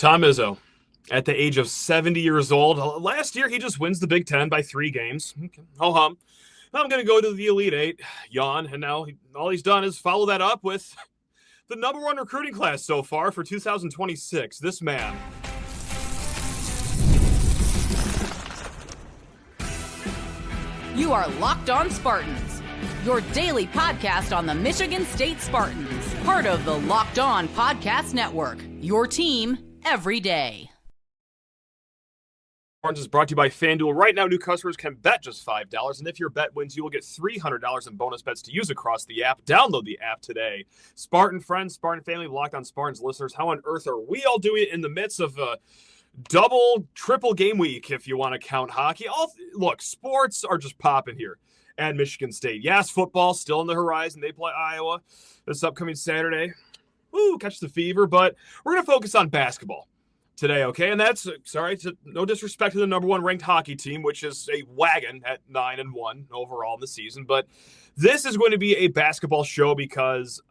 Tom Izzo, at the age of 70 years old. Last year, he just wins the Big Ten by 3 games. Ho-hum. I'm going to go to the Elite Eight. Yawn. And now all he's done is follow that up with the #1 recruiting class so far for 2026. This man. You are Locked On Spartans, your daily podcast on the Michigan State Spartans, part of the Locked On Podcast Network, your team every day. Spartans is brought to you by FanDuel. Right now, new customers can bet just $5, and if your bet wins, you will get $300 in bonus bets to use across the app. Download the app today. Spartan friends, Spartan family, Locked On Spartans listeners, how on earth are we all doing in the midst of a double, triple game week, if you want to count hockey? Look, sports are just popping here at Michigan State. Yes, football still on the horizon. They play Iowa this upcoming Saturday. Woo, catch the fever. But we're going to focus on basketball today, okay? And that's, no disrespect to the #1 ranked hockey team, which is a wagon at 9-1 overall in the season. But this is going to be a basketball show because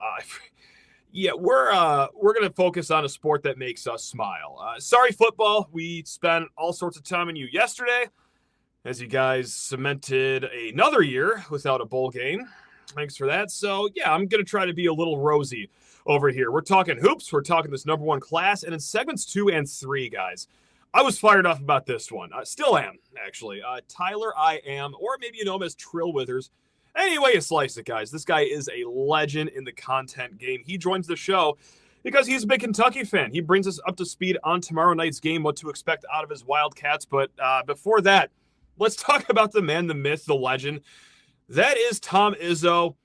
we're going to focus on a sport that makes us smile. Sorry, football. We spent all sorts of time on you yesterday as you guys cemented another year without a bowl game. Thanks for that. So, I'm going to try to be a little rosy over here. We're talking hoops. We're talking this #1 class. And in segments 2 and 3, guys, I was fired up about this one. I still am, actually. Tyler I Am, or maybe you know him as Trill Withers. Anyway, you slice it, guys. This guy is a legend in the content game. He joins the show because he's a big Kentucky fan. He brings us up to speed on tomorrow night's game, what to expect out of his Wildcats. But before that, let's talk about the man, the myth, the legend. That is Tom Izzo.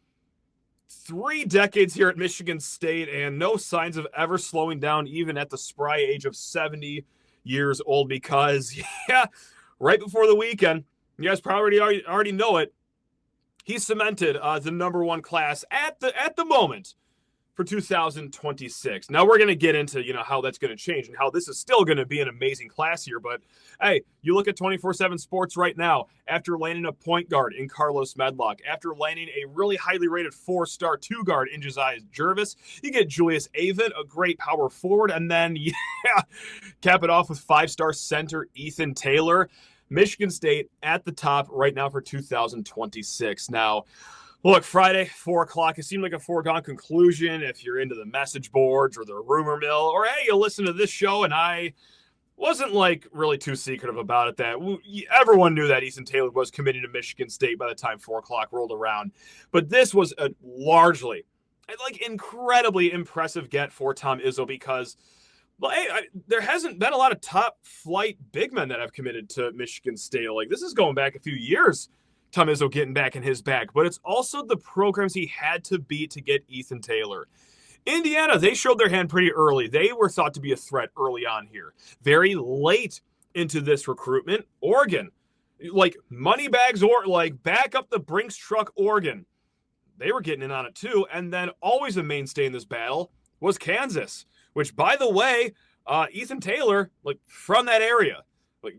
3 decades here at Michigan State and no signs of ever slowing down even at the spry age of 70 years old because, right before the weekend, you guys probably already know it, he cemented the #1 class at the moment for 2026. Now we're going to get into, how that's going to change and how this is still going to be an amazing class here. But, hey, you look at 24/7 Sports right now, after landing a point guard in Carlos Medlock, after landing a really highly rated 4-star 2-guard in Jasiah Jervis, you get Julius Avent, a great power forward, and then, cap it off with 5-star center Ethan Taylor. Michigan State at the top right now for 2026. Now, look, Friday, 4 o'clock, it seemed like a foregone conclusion if you're into the message boards or the rumor mill, or, hey, you listen to this show, and I wasn't, really too secretive about it that everyone knew that Ethan Taylor was committing to Michigan State by the time 4 o'clock rolled around. But this was a largely, incredibly impressive get for Tom Izzo because there hasn't been a lot of top flight big men that have committed to Michigan State. This is going back a few years, Tom Izzo getting back in his bag, but it's also the programs he had to beat to get Ethan Taylor. Indiana, they showed their hand pretty early. They were thought to be a threat early on here. Very late into this recruitment, Oregon, money bags or back up the Brinks truck, Oregon. They were getting in on it too. And then always a mainstay in this battle was Kansas, which, by the way, Ethan Taylor, from that area,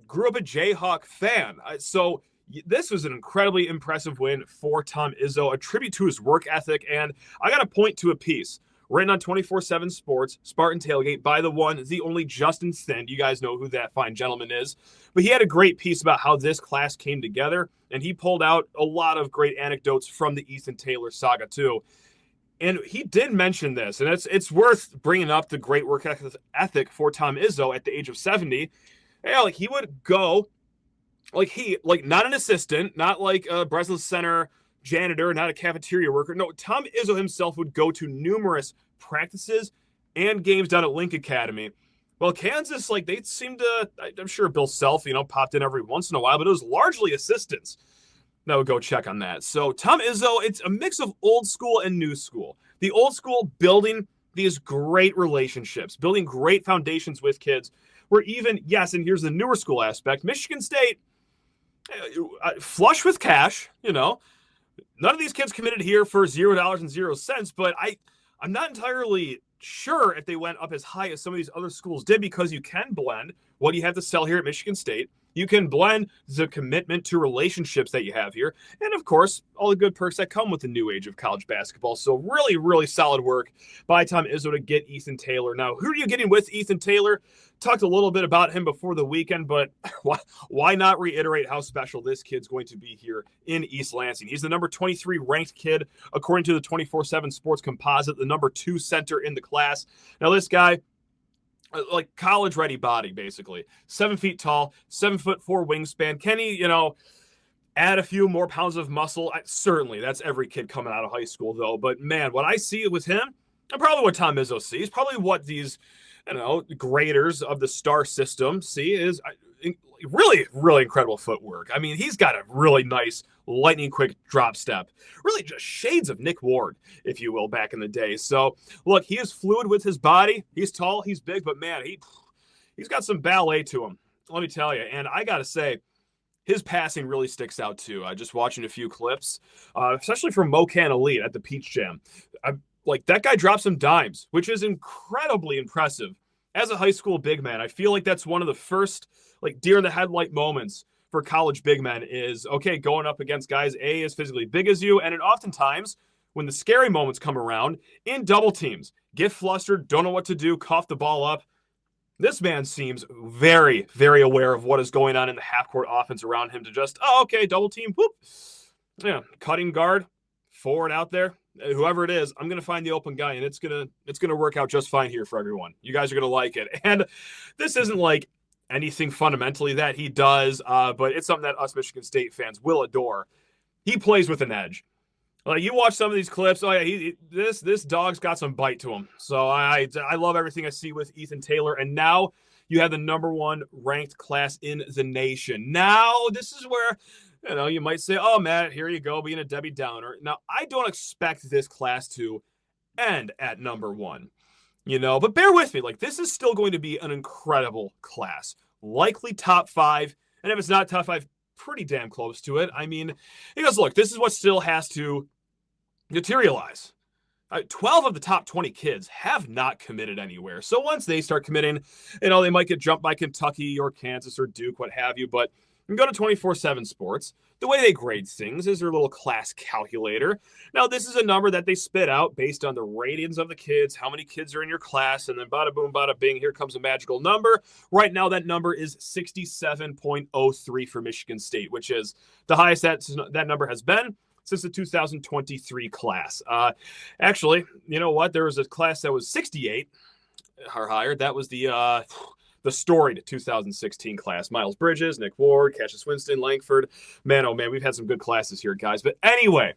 grew up a Jayhawk fan. So this was an incredibly impressive win for Tom Izzo, a tribute to his work ethic. And I got to point to a piece written on 24/7 Sports, Spartan Tailgate, by the one, the only Justin Thind. You guys know who that fine gentleman is. But he had a great piece about how this class came together, and he pulled out a lot of great anecdotes from the Ethan Taylor saga, too. And he did mention this, and it's worth bringing up the great work ethic for Tom Izzo at the age of 70. Hey, he would go, not an assistant, not like a Breslin Center janitor, not a cafeteria worker. No, Tom Izzo himself would go to numerous practices and games down at Link Academy. Well, Kansas, they seemed to, I'm sure Bill Self, popped in every once in a while, but it was largely assistants that would go check on that. So Tom Izzo, it's a mix of old school and new school. The old school building these great relationships, building great foundations with kids, where even, yes, and here's the newer school aspect, Michigan State, flush with cash, none of these kids committed here for $0.00, but I'm not entirely sure if they went up as high as some of these other schools did, because you can blend what you have to sell here at Michigan State You can blend the commitment to relationships that you have here, and of course, all the good perks that come with the new age of college basketball. So really, really solid work by Tom Izzo to get Ethan Taylor. Now, who are you getting with Ethan Taylor? Talked a little bit about him before the weekend, but why not reiterate how special this kid's going to be here in East Lansing? He's the number 23 ranked kid, according to the 24/7 Sports Composite, the number 2 center in the class. Now, this guy, like college-ready body, basically. 7 feet tall, 7'4" wingspan. Can he, add a few more pounds of muscle? Certainly, that's every kid coming out of high school, though. But, man, what I see with him, and probably what Tom Izzo sees, probably what these, graders of the star system see is really, really incredible footwork. I mean, he's got a really nice lightning quick drop step. Really just shades of Nick Ward, if you will, back in the day. So, look, he is fluid with his body. He's tall, he's big, but, man, he's got some ballet to him, let me tell you. And I got to say, his passing really sticks out, too. Just watching a few clips, especially from Mocan Elite at the Peach Jam. That guy dropped some dimes, which is incredibly impressive. As a high school big man, I feel like that's one of the first, deer in the headlight moments for college big men is, okay, going up against guys as physically big as you. And oftentimes, when the scary moments come around, in double teams, get flustered, don't know what to do, cough the ball up. This man seems very, very aware of what is going on in the half-court offense around him to just, okay, double team, whoop. Yeah, cutting guard, forward out there. Whoever it is, I'm going to find the open guy, and it's going to work out just fine here for everyone. You guys are going to like it. And this isn't like anything fundamentally that he does, but it's something that us Michigan State fans will adore. He plays with an edge. You watch some of these clips. Oh yeah, this dog's got some bite to him. So I love everything I see with Ethan Taylor. And now you have the number 1 ranked class in the nation. Now this is where, you might say, oh, Matt, here you go, being a Debbie Downer. Now, I don't expect this class to end at number 1, but bear with me. This is still going to be an incredible class, likely top 5. And if it's not top 5, pretty damn close to it. I mean, he goes, look, this is what still has to materialize. 12 of the top 20 kids have not committed anywhere. So once they start committing, they might get jumped by Kentucky or Kansas or Duke, what have you, but you can go to 24/7 Sports. The way they grade things is their little class calculator. Now, this is a number that they spit out based on the ratings of the kids, how many kids are in your class, and then bada boom, bada bing, here comes a magical number. Right now, that number is 67.03 for Michigan State, which is the highest that number has been since the 2023 class. Actually, you know what? There was a class that was 68 or higher. That was the storied 2016 class. Miles Bridges, Nick Ward, Cassius Winston, Langford. Man, oh man, we've had some good classes here, guys. But anyway,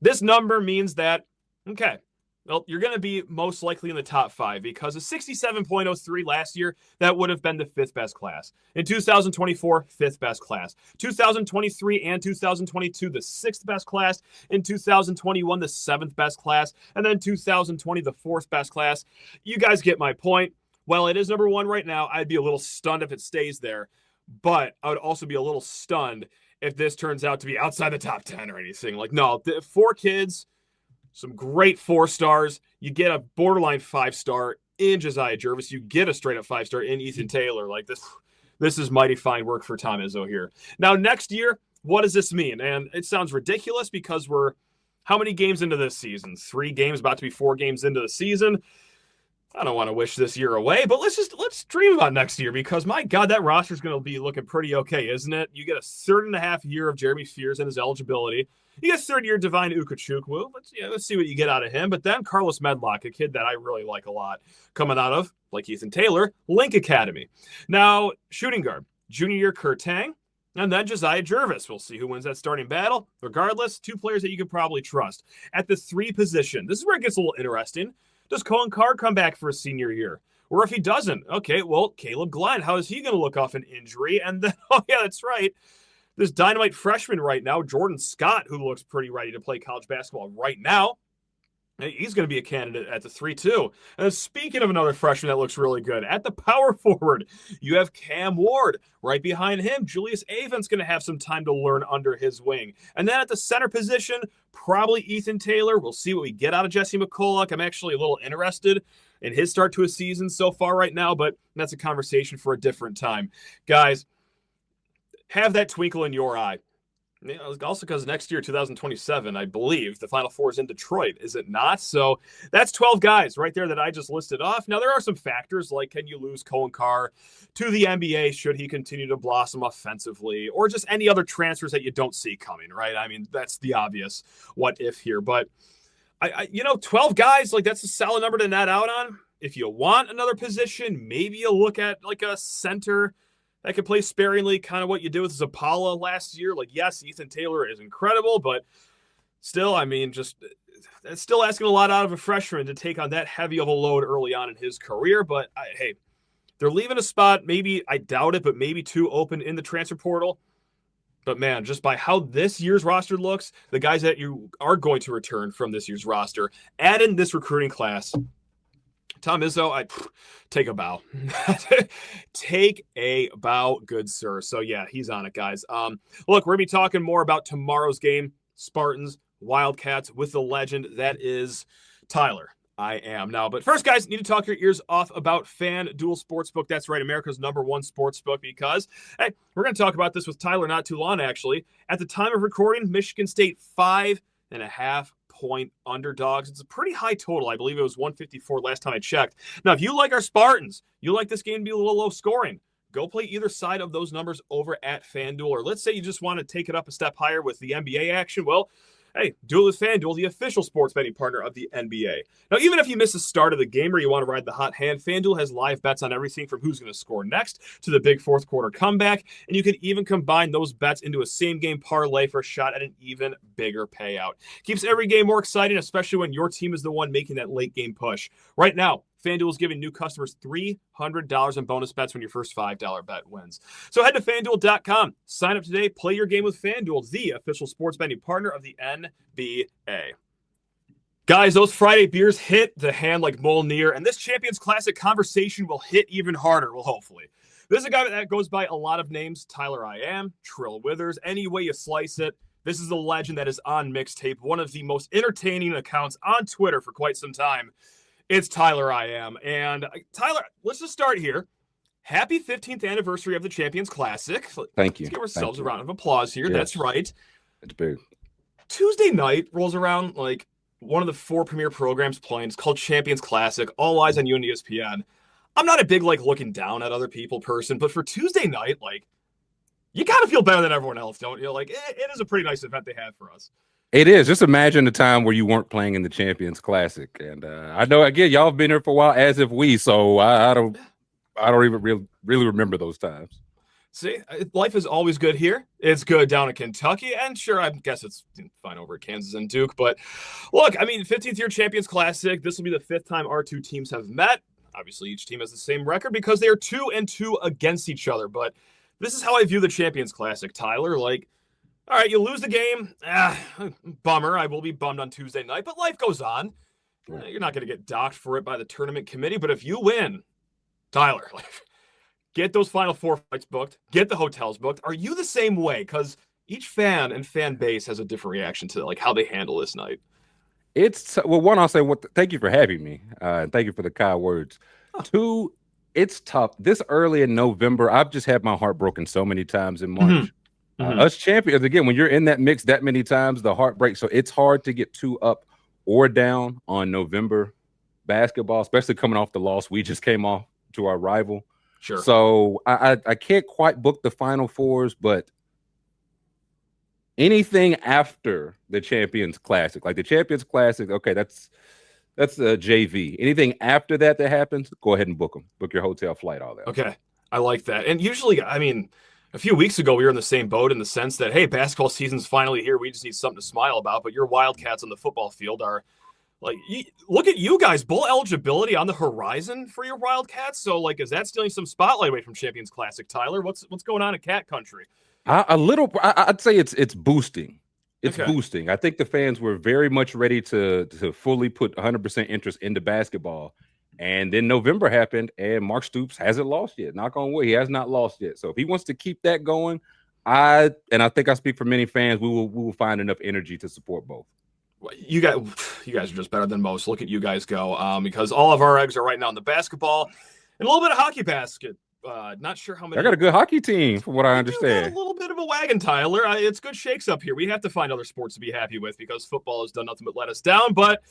this number means that, okay, well, you're going to be most likely in the top 5 because a 67.03 last year, that would have been the 5th best class. In 2024, 5th best class. 2023 and 2022, the 6th best class. In 2021, the 7th best class. And then 2020, the 4th best class. You guys get my point. Well, it is number 1 right now. I'd be a little stunned if it stays there, but I would also be a little stunned if this turns out to be outside the top 10 or anything. No, 4 kids, some great 4 stars. You get a borderline 5-star in Jasiah Jervis. You get a straight-up 5-star in Ethan Taylor. This is mighty fine work for Tom Izzo here. Now, next year, what does this mean? And it sounds ridiculous because we're how many games into this season? 3 games, about to be 4 games into the season. I don't want to wish this year away, but let's dream about next year because, my God, that roster is going to be looking pretty okay, isn't it? You get a 3.5 year of Jeremy Fears and his eligibility. You get 3rd year Divine Ukachukwu. Let's see what you get out of him. But then Carlos Medlock, a kid that I really like a lot, coming out of, like Ethan Taylor, Link Academy. Now, shooting guard, junior year Kurt Tang, and then Jasiah Jervis. We'll see who wins that starting battle. Regardless, 2 players that you can probably trust. At the 3 position, this is where it gets a little interesting. Does Cohen Carr come back for a senior year? Or if he doesn't, okay, well, Caleb Glenn, how is he going to look off an injury? And then, oh yeah, that's right, this dynamite freshman right now, Jordan Scott, who looks pretty ready to play college basketball right now. He's going to be a candidate at the 3 too. And speaking of another freshman that looks really good, at the power forward, you have Cam Ward. Right behind him, Julius Avent's going to have some time to learn under his wing. And then at the center position, probably Ethan Taylor. We'll see what we get out of Jesse McCulloch. I'm actually a little interested in his start to a season so far right now, but that's a conversation for a different time. Guys, have that twinkle in your eye. Also because next year, 2027, I believe, the Final Four is in Detroit, is it not? So that's 12 guys right there that I just listed off. Now, there are some factors like can you lose Cohen Carr to the NBA should he continue to blossom offensively, or just any other transfers that you don't see coming, right? I mean, that's the obvious what if here. But, 12 guys, like that's a solid number to net out on. If you want another position, maybe you look at like a center that could play sparingly, kind of what you did with Zapala last year. Like, yes, Ethan Taylor is incredible, but still, I mean, it's still asking a lot out of a freshman to take on that heavy of a load early on in his career. But, hey, they're leaving a spot, maybe, I doubt it, but maybe two open in the transfer portal. But, man, just by how this year's roster looks, the guys that you are going to return from this year's roster, add in this recruiting class, Tom Izzo, I take a bow. Take a bow, good sir. So, yeah, he's on it, guys. Look, we're going to be talking more about tomorrow's game, Spartans, Wildcats, with the legend that is Tyler. I am now. But first, guys, need to talk your ears off about FanDuel Sportsbook. That's right, America's #1 sportsbook because, hey, we're going to talk about this with Tyler not too long, actually. At the time of recording, Michigan State 5.5 point underdogs. It's a pretty high total. I believe it was 154 last time I checked. Now, if you like our Spartans, you like this game to be a little low scoring, go play either side of those numbers over at FanDuel. Or let's say you just want to take it up a step higher with the NBA action. Well, hey, do it with FanDuel, the official sports betting partner of the NBA. Now, even if you miss the start of the game or you want to ride the hot hand, FanDuel has live bets on everything from who's going to score next to the big fourth quarter comeback, and you can even combine those bets into a same-game parlay for a shot at an even bigger payout. Keeps every game more exciting, especially when your team is the one making that late-game push. Right now, FanDuel is giving new customers $300 in bonus bets when your first $5 bet wins. So head to FanDuel.com, sign up today, play your game with FanDuel, the official sports betting partner of the NBA. Guys, those Friday beers hit the hand like Molnir, and this Champions Classic conversation will hit even harder, well, hopefully. This is a guy that goes by a lot of names, Tyler I Am, Trill Withers, any way you slice it. This is the legend that is on Mixtape, one of the most entertaining accounts on Twitter for quite some time. It's Tyler I Am. And Tyler, let's just start here. Happy 15th anniversary of the Champions Classic. Thank you. Let's give ourselves a round of applause here. Yes. That's right. It's big. Tuesday night rolls around, like one of the 4 premier programs playing. It's called Champions Classic. All eyes on you and ESPN. I'm not a big, looking down at other people person, but for Tuesday night, you got to feel better than everyone else, don't you? It is a pretty nice event they have for us. It is. Just imagine the time where you weren't playing in the Champions Classic, and I know again y'all have been here for a while, as if we. So I don't even really remember those times. See, life is always good here. It's good down in Kentucky, and sure, I guess it's fine over at Kansas and Duke. But look, 15th year Champions Classic. This will be the 5th time our two teams have met. Obviously, each team has the same record because they are 2-2 against each other. But this is how I view the Champions Classic, Tyler. All right, you lose the game. Bummer. I will be bummed on Tuesday night, but life goes on. You're not going to get docked for it by the tournament committee, but if you win, Tyler, get those Final Four fights booked, get the hotels booked. Are you the same way? Because each fan and fan base has a different reaction to how they handle this night. One, I'll say thank you for having me, and thank you for the kind words. Huh. 2, it's tough. This early in November, I've just had my heart broken so many times in March. Mm-hmm. Us champions, again, when you're in that mix that many times, the heart breaks. So it's hard to get too up or down on November basketball, especially coming off the loss we just came off to our rival. Sure. So I can't quite book the Final Fours, but anything after the Champions Classic, like the Champions Classic, okay, that's a JV. Anything after that happens, go ahead and book them. Book your hotel, flight, all that. Okay, I like that. And usually, a few weeks ago, we were in the same boat in the sense that, hey, basketball season's finally here. We just need something to smile about. But your Wildcats on the football field are look at you guys, bowl eligibility on the horizon for your Wildcats. So, is that stealing some spotlight away from Champions Classic, Tyler? What's going on in Cat Country? I'd say it's boosting. It's okay. Boosting. I think the fans were very much ready to fully put 100% interest into basketball. And then November happened, and Mark Stoops hasn't lost yet. Knock on wood, he has not lost yet. So if he wants to keep that going, I think I speak for many fans, we will find enough energy to support both. You guys are just better than most. Look at you guys go, because all of our eggs are right now in the basketball and a little bit of hockey basket. Not sure how many. I got a good hockey team, from what I Got understand. a little bit of a wagon, Tyler. It's good shakes up here. We have to find other sports to be happy with because football has done nothing but let us down. But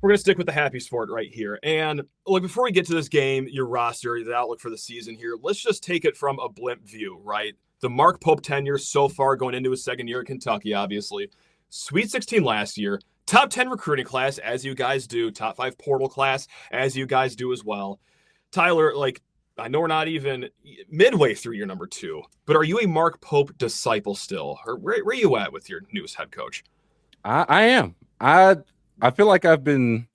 we're going to stick with the happy sport right here. And look, before we get to this game, your roster, the outlook for the season here, let's just take it from a blimp view, right? The Mark Pope tenure so far going into his second year at Kentucky, obviously. Sweet 16 last year. Top 10 recruiting class, as you guys do. Top 5 portal class, as you guys do as well. Tyler, like, I know we're not even midway through year number 2, but are you a Mark Pope disciple still? Or where are you at with your newest head coach? I am. I feel like I've been,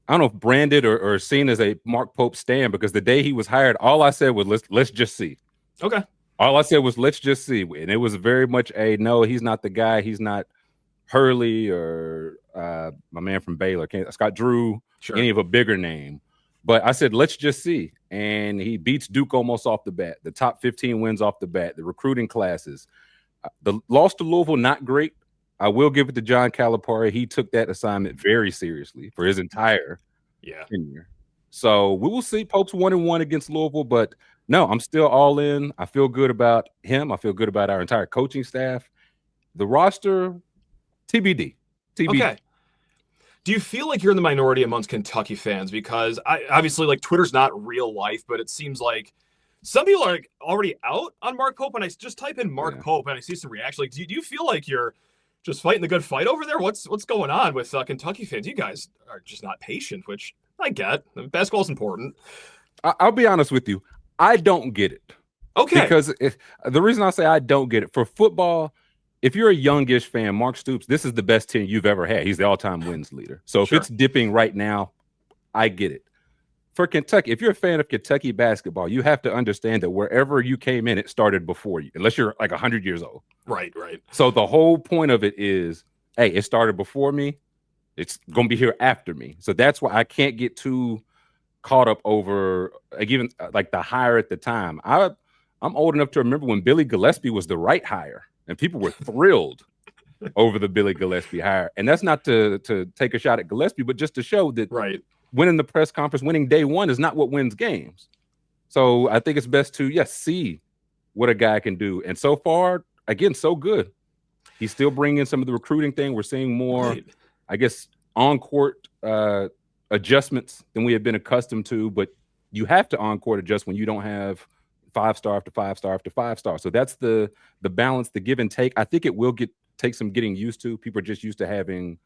I don't know if branded or seen as a Mark Pope stan, because the day he was hired, all I said was, let's just see. Okay. All I said was, let's just see. And it was very much a, no, he's not the guy. He's not Hurley or my man from Baylor, Scott Drew, Sure. any of a bigger name. But I said, let's just see. And he beats Duke almost off the bat. The top 15 wins off the bat. The recruiting classes. The loss to Louisville, not great. I will give it to John Calipari. He took that assignment very seriously for his entire tenure. So we will see. Pope's 1-1 against Louisville, but no, I'm still all in. I feel good about him. I feel good about our entire coaching staff. The roster, TBD. Okay. Do you feel like you're in the minority amongst Kentucky fans? Because obviously, like, Twitter's not real life, but it seems like some people are like already out on Mark Pope, and I just type in Mark Pope and I see some reaction. Like, do you feel like you're just fighting the good fight over there? What's going on with Kentucky fans? You guys are just not patient, which I get. Basketball's important. I'll be honest with you. I don't get it. Okay. Because the reason I say I don't get it, for football, if you're a youngish fan, Mark Stoops, this is the best team you've ever had. He's the all-time wins leader. So if it's dipping right now, I get it. For Kentucky, if you're a fan of Kentucky basketball, you have to understand that wherever you came in, it started before you, unless you're like 100 years old. Right. So the whole point of it is, hey, it started before me. It's going to be here after me. So that's why I can't get too caught up over, like, even like the hire at the time. I'm old enough to remember when Billy Gillispie was the right hire. And people were thrilled over the Billy Gillispie hire. And that's not to take a shot at Gillispie, but just to show that winning the press conference, winning day one is not what wins games. So I think it's best to, see what a guy can do. And so far, again, so good. He's still bringing some of the recruiting thing. We're seeing more, I guess, on-court adjustments than we have been accustomed to. But you have to on-court adjust when you don't have 5-star after 5-star after 5-star. So that's the balance, the give and take. I think it will take some getting used to. People are just used to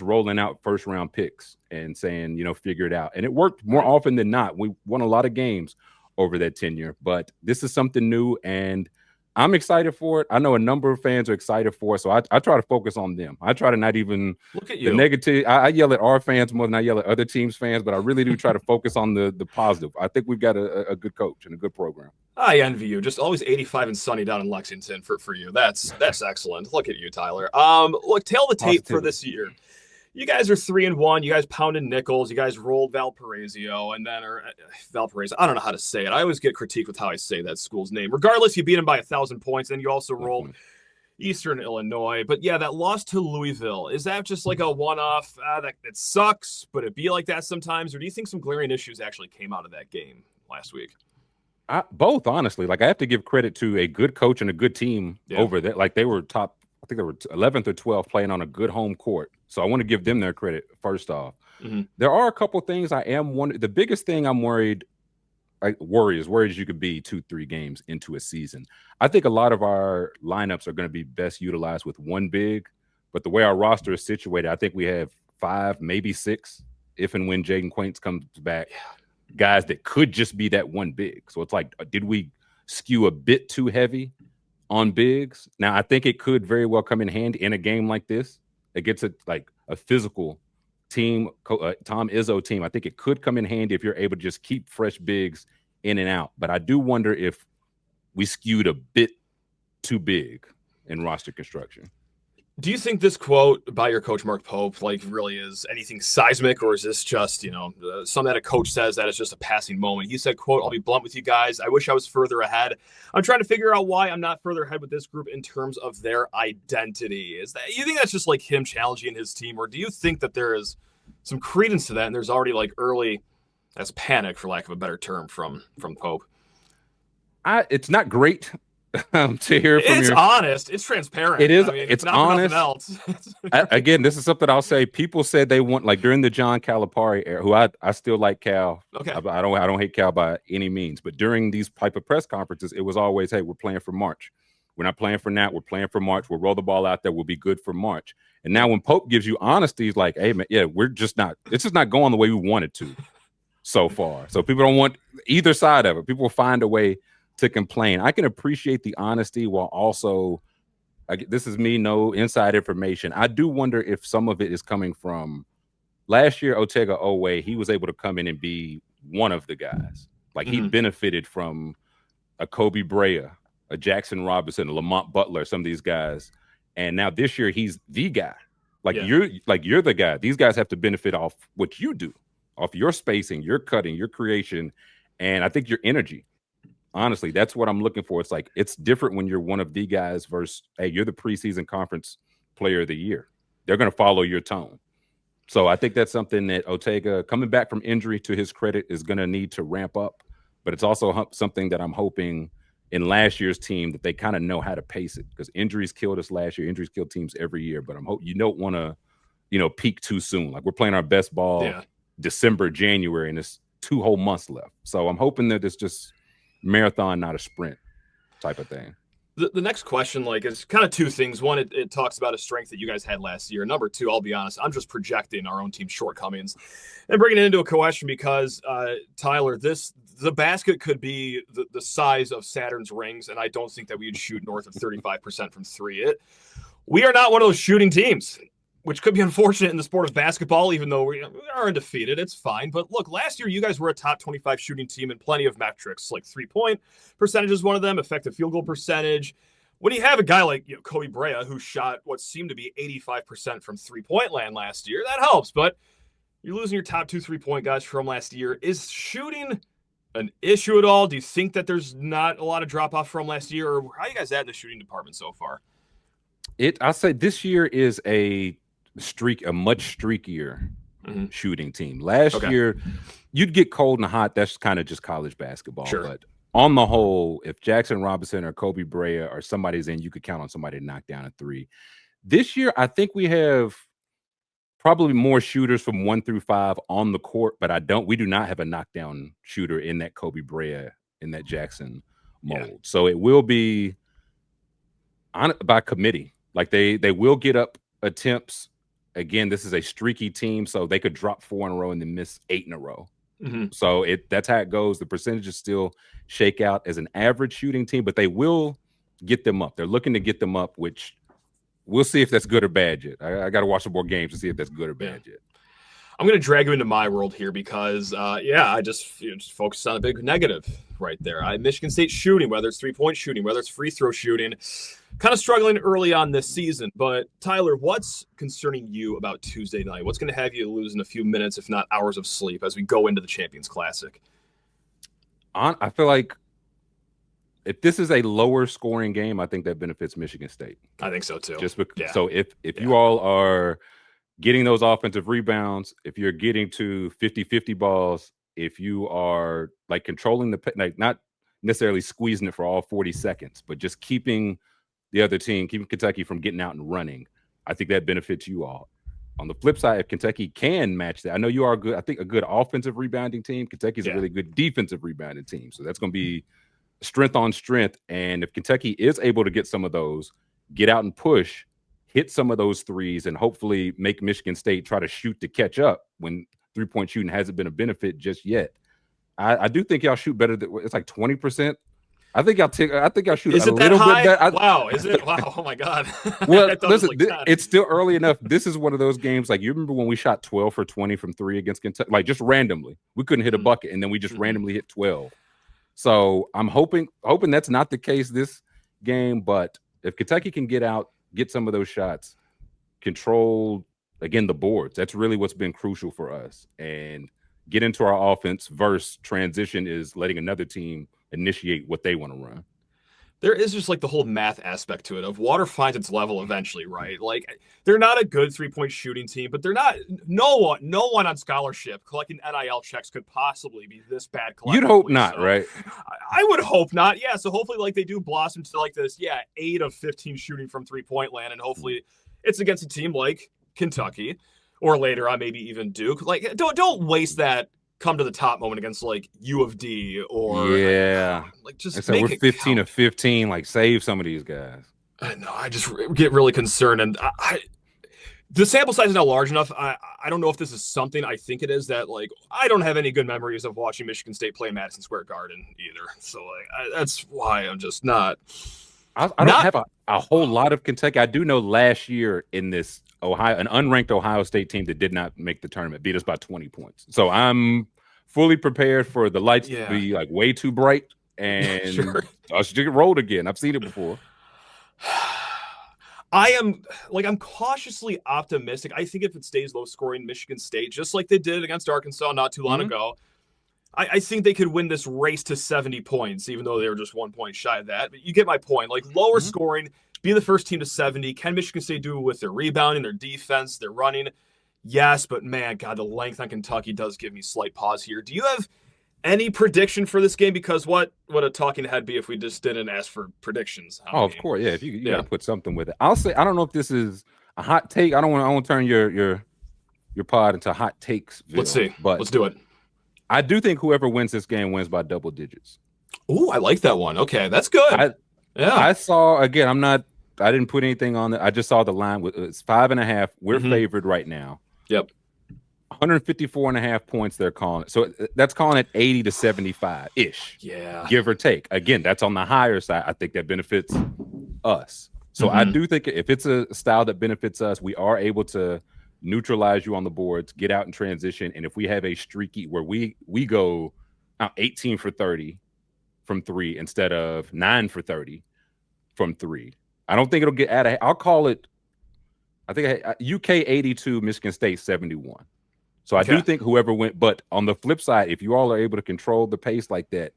rolling out first round picks and saying, figure it out. And it worked more often than not. We won a lot of games over that tenure, but this is something new and I'm excited for it. I know a number of fans are excited for it. So I try to focus on them. I try to not even look at you. The negative. I yell at our fans more than I yell at other teams' fans, but I really do try to focus on the positive. I think we've got a good coach and a good program. I envy you. Just always 85 and sunny down in Lexington for you. That's excellent. Look at you, Tyler. Look, tail the tape for this year. You guys are 3-1. You guys pounded Nichols. You guys rolled Valparaiso, and then Valparaiso. I don't know how to say it. I always get critiqued with how I say that school's name. Regardless, you beat them by 1,000 points. Then you also rolled Eastern Illinois. But yeah, that loss to Louisville, is that just like a one-off? That it sucks, but it be like that sometimes. Or do you think some glaring issues actually came out of that game last week? Both, honestly. Like, I have to give credit to a good coach and a good team over there. Like, they were top. I think they were 11th or 12th playing on a good home court. So I want to give them their credit first off. There are a couple things I am wondering. The biggest thing I'm worried as you could be 2-3 games into a season. I think a lot of our lineups are going to be best utilized with one big, but the way our roster is situated, I think we have 5, maybe 6, if and when Jaden Quaintz comes back, guys that could just be that one big. So it's like, did we skew a bit too heavy on bigs? Now, I think it could very well come in handy in a game like this. It gets like a physical team, Tom Izzo team. I think it could come in handy if you're able to just keep fresh bigs in and out. But I do wonder if we skewed a bit too big in roster construction. Do you think this quote by your coach, Mark Pope, like really is anything seismic, or is this just, something that a coach says that is just a passing moment? He said, quote, "I'll be blunt with you guys. I wish I was further ahead. I'm trying to figure out why I'm not further ahead with this group in terms of their identity." You think that's just like him challenging his team, or do you think that there is some credence to that and there's already like early, that's panic for lack of a better term from Pope? It's not great to hear from It's honest. It's transparent. It is. I mean, it's not honest. Else. Again, this is something I'll say. People said they want, like during the John Calipari era, who I still like Cal. Okay. I don't hate Cal by any means, but during these type of press conferences, it was always, hey, we're playing for March. We're not playing for now. We're playing for March. We'll roll the ball out there. We'll be good for March. And now when Pope gives you honesty, he's like, hey man, yeah, we're just not. It's just not going the way we wanted to so far. So people don't want either side of it. People will find a way to complain. I can appreciate the honesty while also, this is me, no inside information. I do wonder if some of it is coming from last year, Otega Owe, he was able to come in and be one of the guys. Like he benefited from a Kobe Brea, a Jackson Robinson, a Lamont Butler, some of these guys. And now this year he's the guy. You're the guy. These guys have to benefit off what you do, off your spacing, your cutting, your creation, and I think your energy. Honestly, that's what I'm looking for. It's like it's different when you're one of the guys versus, hey, you're the preseason conference player of the year. They're going to follow your tone. So I think that's something that Otega, coming back from injury, to his credit, is going to need to ramp up. But it's also something that I'm hoping in last year's team that they kind of know how to pace it, because injuries killed us last year. Injuries kill teams every year. But I'm hoping you don't want to, peak too soon. Like we're playing our best ball December, January, and it's 2 whole months left. So I'm hoping that it's just marathon, not a sprint type of thing. The next question, is kind of 2 things. One, it talks about a strength that you guys had last year. Number 2, I'll be honest, I'm just projecting our own team's shortcomings and bringing it into a question because, Tyler, the basket could be the size of Saturn's rings, and I don't think that we'd shoot north of 35% from 3. We are not one of those shooting teams, which could be unfortunate in the sport of basketball, even though we are undefeated. It's fine. But look, last year you guys were a top 25 shooting team in plenty of metrics, like 3-point percentage is one of them, effective field goal percentage. When you have a guy like Kobe Brea, who shot what seemed to be 85% from 3-point land last year, that helps. But you're losing your top 2 3-point guys from last year. Is shooting an issue at all? Do you think that there's not a lot of drop-off from last year? Or how are you guys at in the shooting department so far? I'll say this year is a much streakier shooting team. Last year, you'd get cold and hot. That's kind of just college basketball. Sure. But on the whole, if Jackson Robinson or Kobe Brea or somebody's in, you could count on somebody to knock down a 3. This year, I think we have probably more shooters from 1 through 5 on the court, but we do not have a knockdown shooter in that Kobe Brea, in that Jackson mold. Yeah. So it will be by committee. Like they will get up attempts. Again, this is a streaky team, so they could drop 4 in a row and then miss 8 in a row. So that's how it goes. The percentages still shake out as an average shooting team, but they will get them up. They're looking to get them up, which we'll see if that's good or bad yet. I got to watch some more games to see if that's good or bad yet. I'm going to drag you into my world here because, I just focus on a big negative right there. Michigan State shooting, whether it's 3-point shooting, whether it's free throw shooting, kind of struggling early on this season. But, Tyler, what's concerning you about Tuesday night? What's going to have you losing a few minutes, if not hours of sleep, as we go into the Champions Classic? I feel like if this is a lower scoring game, I think that benefits Michigan State. I think so, too. So if you all are getting those offensive rebounds, if you're getting to 50-50 balls, if you are controlling not necessarily squeezing it for all 40 seconds, but just keeping the other team, keeping Kentucky from getting out and running, I think that benefits you all. On the flip side, if Kentucky can match that, I know you are a good offensive rebounding team. Kentucky's a really good defensive rebounding team. So that's going to be strength on strength. And if Kentucky is able to get some of those, get out and push, hit some of those threes, and hopefully make Michigan State try to shoot to catch up when 3-point shooting hasn't been a benefit just yet. I do think y'all shoot better. It's like 20%. I think I'll shoot a little bit better. Wow, is it? Wow, oh my God. Well, listen, it's still early enough. This is one of those games, you remember when we shot 12 for 20 from 3 against Kentucky, just randomly. We couldn't hit a bucket, and then we just randomly hit 12. So I'm hoping that's not the case this game, but if Kentucky can get out, get some of those shots, control, again, the boards. That's really what's been crucial for us. And get into our offense versus transition is letting another team initiate what they want to run. There is just the whole math aspect to it of water finds its level eventually, right? They're not a good 3-point shooting team, but they're not. No one on scholarship collecting NIL checks could possibly be this bad. You'd hope not, right? I would hope not. Yeah, so hopefully like they do blossom to like this, 8 of 15 shooting from 3-point land, and hopefully it's against a team like Kentucky or later on maybe even Duke. Like don't waste that come to the top moment against like U of D or like just make we're it 15 count. of 15. Like save some of these guys. I know. I just get really concerned, and the sample size is not large enough. I don't know if this is something. I think it is that like I don't have any good memories of watching Michigan State play Madison Square Garden either. So like that's why I'm just not. I don't have a whole lot of Kentucky. I do know last year in this an unranked Ohio State team that did not make the tournament beat us by 20 points. So I'm fully prepared for the lights to be like way too bright and us to get rolled again. I've seen it before. I'm cautiously optimistic. I think if it stays low scoring, Michigan State, just like they did against Arkansas not too long ago, I think they could win this race to 70 points, even though they were just 1 point shy of that. But you get my point. Like lower scoring, be the first team to 70. Can Michigan State do it with their rebounding, their defense, their running? Yes, but man, God, the length on Kentucky does give me slight pause here. Do you have any prediction for this game? Because what a talking head be if we just didn't ask for predictions. Of course, yeah. If you got to put something with it, I'll say I don't know if this is a hot take. I want to turn your pod into hot takes. Let's see, but let's do it. I do think whoever wins this game wins by double digits. Ooh, I like that one. Okay, that's good. I saw again. I didn't put anything on it. I just saw the line. It's 5.5. We're favored right now. Yep. 154.5 points they're calling it. So that's calling it 80 to 75-ish. Yeah. Give or take. Again, that's on the higher side. I think that benefits us. So I do think if it's a style that benefits us, we are able to neutralize you on the boards, get out in transition. And if we have a streaky where we go 18 for 30 from 3 instead of 9 for 30 from 3, I don't think it'll get out of. I'll call it. I think UK 82, Michigan State 71. So I do think whoever went. But on the flip side, if you all are able to control the pace like that,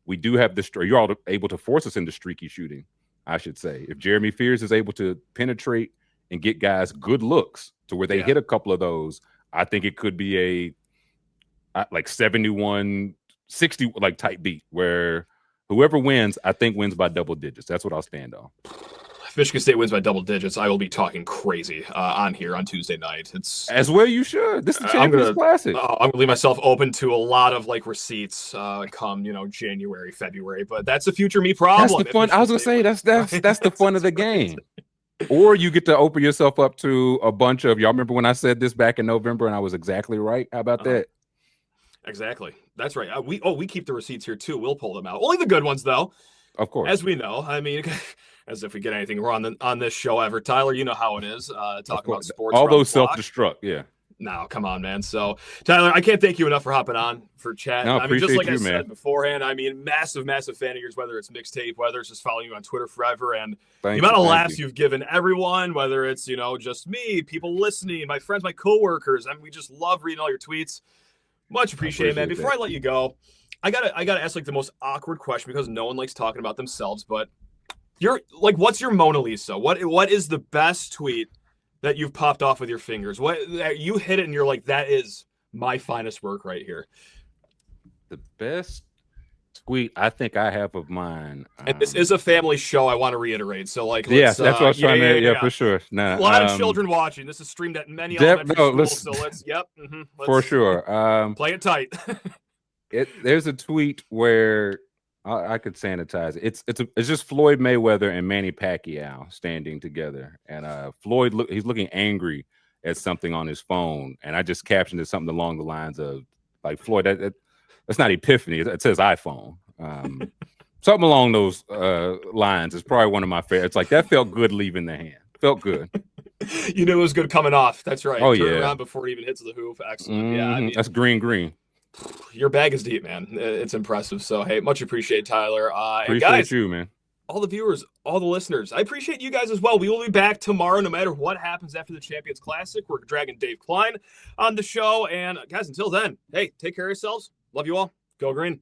we do have this. You're all able to force us into streaky shooting, I should say. If Jeremy Fears is able to penetrate and get guys good looks to where they hit a couple of those, I think it could be a like 71-60 like type beat where whoever wins, I think wins by double digits. That's what I'll stand on. If Michigan State wins by double digits, I will be talking crazy on here on Tuesday night. It's as well you should. This is the Champions Classic. I'm gonna leave myself open to a lot of like receipts come January, February. But that's a future me problem. That's the fun. I was gonna say that's the fun of the game. Or you get to open yourself up to a bunch of y'all. Remember when I said this back in November and I was exactly right? How about that? Exactly. That's right. We keep the receipts here too. We'll pull them out. Only the good ones though. Of course. As we know. I mean, as if we get anything wrong on this show ever. Tyler, you know how it is. Talking about sports. All those self-destruct, yeah. No, come on, man. So, Tyler, I can't thank you enough for hopping on for chat. No, I mean, just like you, I said man. beforehand, I mean, massive fan of yours, whether it's mixtape, whether it's just following you on Twitter forever, and the amount of laughs you've given everyone, whether it's, just me, people listening, my friends, my coworkers. I mean, we just love reading all your tweets. Much appreciated, man. Before I let you go, I gotta ask like the most awkward question because no one likes talking about themselves, but you're like, what's your Mona Lisa? What is the best tweet that you've popped off with your fingers? What you hit it and you're like, that is my finest work right here. The best tweet I think I have of mine. And this is a family show, I want to reiterate. So like, that's what I was trying to. Yeah, for sure. Nah, a lot of children watching. This is streamed at many elementary schools. So let's for sure. Play it tight. There's a tweet where I could sanitize it. It's just Floyd Mayweather and Manny Pacquiao standing together, and Floyd he's looking angry at something on his phone, and I just captioned it something along the lines of like, Floyd, that's not Epiphany, it says iPhone. Something along those lines is probably one of my favorites. It's like that felt good leaving the hand. Felt good. You knew it was good coming off. That's right. Oh, Turn around before it even hits the hoop. Excellent. Yeah, I mean, that's green. Your bag is deep, man. It's impressive. So, hey, much appreciate, Tyler. Appreciate guys, you, man. All the viewers, all the listeners, I appreciate you guys as well. We will be back tomorrow, no matter what happens after the Champions Classic. We're dragging Dave Klein on the show. And, guys, until then, hey, take care of yourselves. Love you all. Go green.